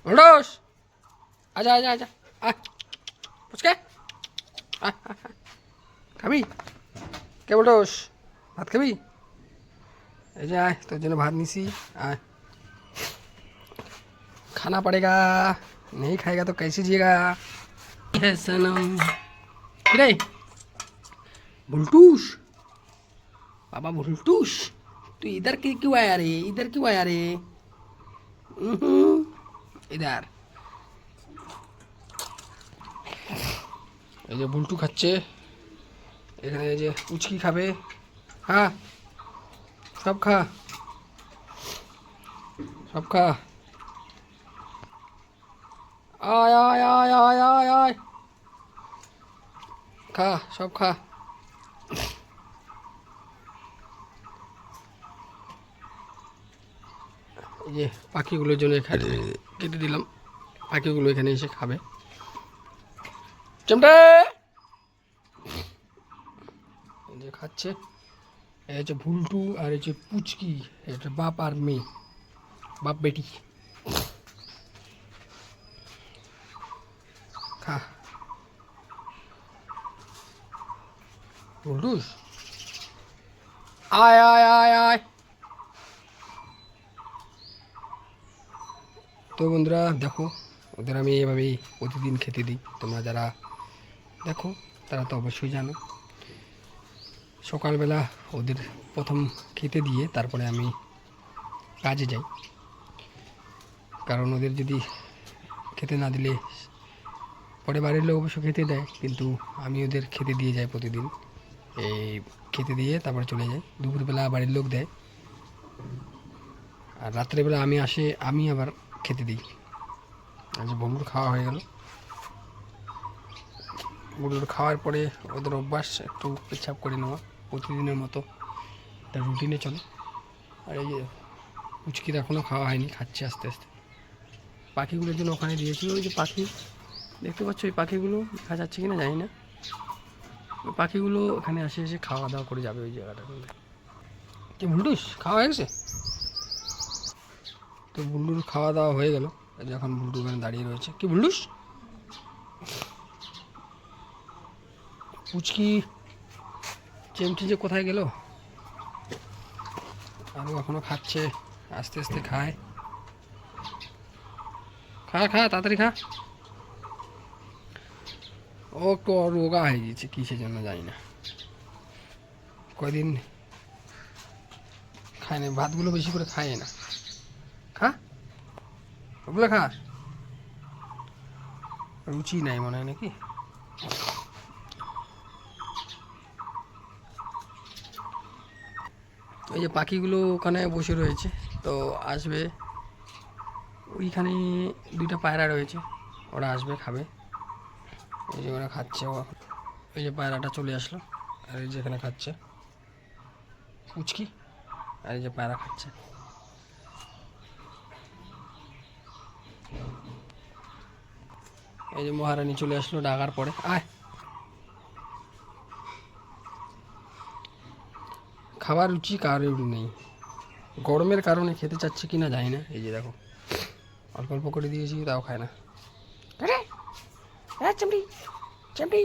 বুলটুস আজা আজা আজা পুচকে খাবি কে বুলটুস ভাত খাবি এই যে আয় তোর জন্য ভাত নিছি आय खाना पड़ेगा नहीं खाएगा तो कैसे जिएगा है सनम रे बुलटूस बाबा बुलटूस तू इधर क्यों आया रे इधर क्यों आया रे इधर এই যে বুলটু খাচ্ছে এখানে এই যে পুচকি খাবে হ্যাঁ সব খা সব খা आय आय आय आय आय आय खा सब खा ये পাখিগুলোর জন্য এখানে কেটে দিলাম পাখিগুলো এখানে এসে খাবে চিমটে এই যে খাচ্ছে এই যে ভুলটু আর এই যে পুচকি এটা বাপ আর মেয়ে বাপ বেটি খা বুলটুস आय आय आय आय তো বন্ধুরা দেখো ওদের আমি এভাবেই প্রতিদিন খেতে দিই তোমরা যারা দেখো তারা তো অবশ্যই জানো সকালবেলা ওদের প্রথম খেতে দিয়ে তারপরে আমি কাজে যাই কারণ ওদের যদি খেতে না দিলে পরে বাড়ির লোক অবশ্য খেতে দেয় কিন্তু আমি ওদের খেতে দিয়ে যাই প্রতিদিন এই খেতে দিয়ে তারপরে চলে যাই দুপুরবেলা বাড়ির লোক দেয় আর রাত্রেবেলা আমি আবার খেতে দিই আজ বগুড় খাওয়া হয়ে গেল বগুড় খাওয়ার পরে ওদের অভ্যাস একটু পেছাব করে নেওয়া প্রতিদিনের মতো একটা রুটিনে চলে আর এই যে পুচকির এখনও খাওয়া হয়নি খাচ্ছে আস্তে আস্তে পাখিগুলোর জন্য ওখানে দিয়েছি ওই যে পাখি দেখতে পাচ্ছ এই পাখিগুলো দেখা যাচ্ছে কিনা জানি না ওই পাখিগুলো ওখানে এসে খাওয়া দাওয়া করে যাবে ওই জায়গাটা কি বুলটুস খাওয়া হয়ে গেছে তো বুলটুর খাওয়া দাওয়া হয়ে গেল এখন বুলটু ওখানে দাঁড়িয়ে রয়েছে কি বুলটুস পুচকি চেমটি যে কোথায় গেল আরও এখনো খাচ্ছে আস্তে আস্তে খায় খা খা তাড়াতাড়ি খা ও একটু রোগা হয়ে গেছে কিসের জন্য জানি না কয়দিন খায় না ভাতগুলো বেশি করে খায় না খা ওগুলো খা রুচি নাই মনে হয় নাকি এই যে পাখিগুলো ওখানে বসে রয়েছে তো আসবে ওইখানে দুইটা পায়রা রয়েছে ওরা আসবে খাবে এই যে ওরা খাচ্ছে এই যে পায়রাটা চলে আসলো আর এই যে এখানে খাচ্ছে পুচকি আর এই যে পায়রা খাচ্ছে এই যে মহারানী চলে আসলো ডাকার পরে আয় খাবার রুচি কারোর নেই গরমের কারণে খেতে চাচ্ছে কিনা জানি না এই যে দেখো অল্প অল্প করে দিয়েছি তাও খায় না চিমটি চিমটি